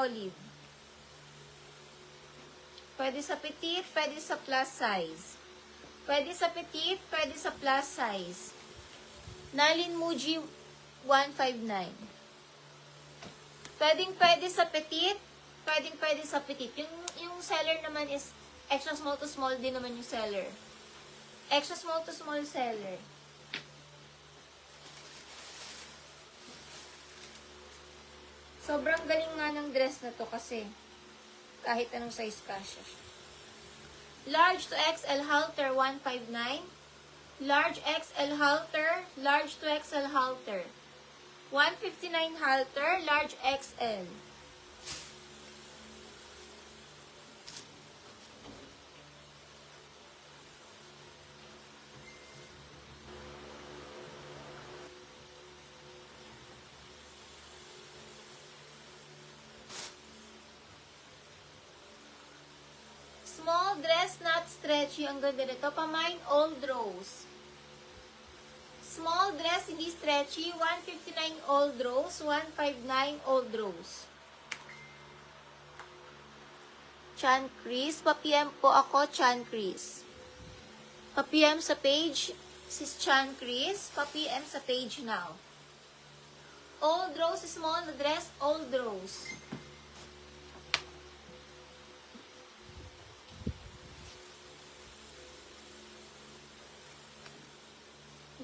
olive. Pwede sa petite, pwede sa plus size. Pwede sa petite, pwede sa plus size. Nalin Muji 159. Pwede sa petite, pwede sa petite. Yung seller naman is extra small to small din naman yung seller. Extra small to small seller. Sobrang galing nga ng dress na to kasi kahit anong size kasya siya. Large to XL halter 159. Large XL halter, large to XL halter. 159 halter, large XL. Small dress, not stretchy. Ang ganda nito. Pamain old rose. Small dress, hindi stretchy. 159 old rose. 159 old rose. Chan Chris. Pa-PM po ako, Chan Chris. Pa-PM sa page, sis Chan Chris. Pa-PM sa page now. Old rose, small dress, old rose.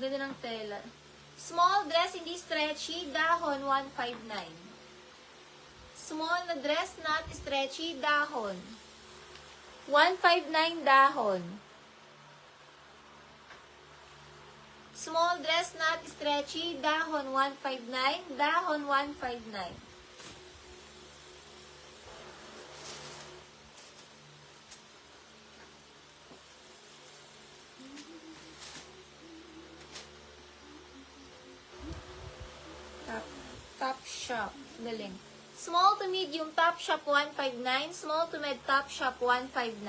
Ganda ng tela. Small dress, hindi stretchy, dahon, 159. Small na dress, not stretchy, dahon. 159 dahon. Small dress, not stretchy, dahon, 159. Dahon, 159. Top shop. Galing. Small to medium top shop 159. Small to med top shop 159.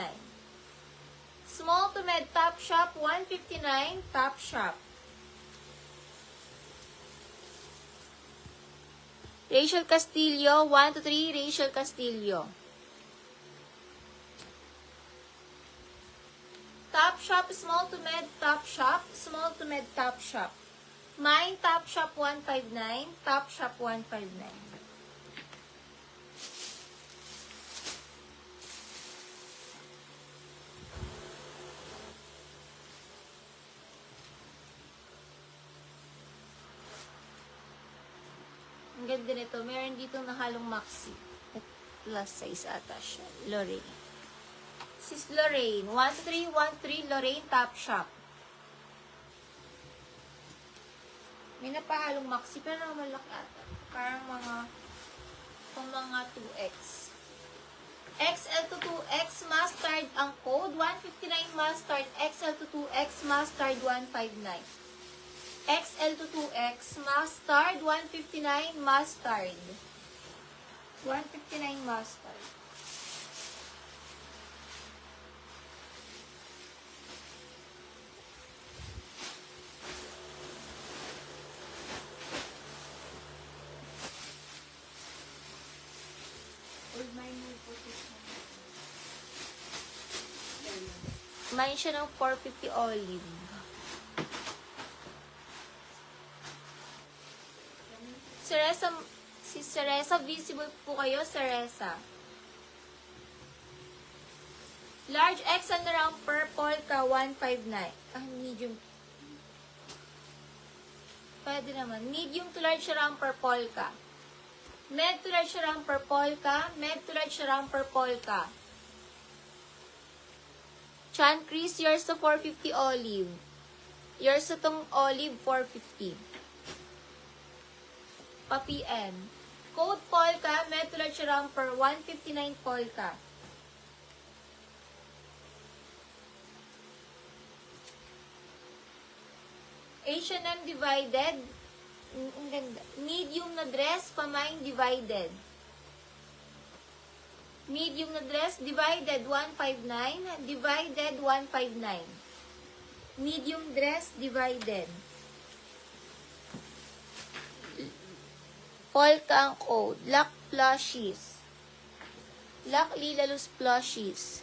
Small to med top shop 159. Top shop. Rachel Castillo 1 to 3. Rachel Castillo. Top shop, small to med top shop. Small to med top shop. Mine, top shop 159, top shop 159. Ang ganda nito. Meron dito na halong maxi. Plus size ata siya. Lorraine. Sis Lorraine. 1313 Lorraine, top shop. May napahalong maxi, pero malaki ata. Parang mga 2X. XL to 2X mustard ang code. 159 mustard. XL to 2X mustard 159. XL to 2X mustard 159 mustard. 159 mustard. Kumain siya ng 450 olive. Si Ceresa, visible po kayo, Ceresa. Large XL na round purple ka, 159. Medium. Pwede naman. Medium to large round purple ka. Med to large round purple ka. Med to large round purple ka. Chan Chris, yours to 450 olive. Yours to tong olive, 450. Pa-PM. Code polka, med to large romper, 159 polka. H&M divided. Ang ganda. Medium na dress, pamain divided. Medium na dress, divided 159, divided 159. Medium dress, divided. Polka ang code. Black plushies. Lac Lila Loose Plushies.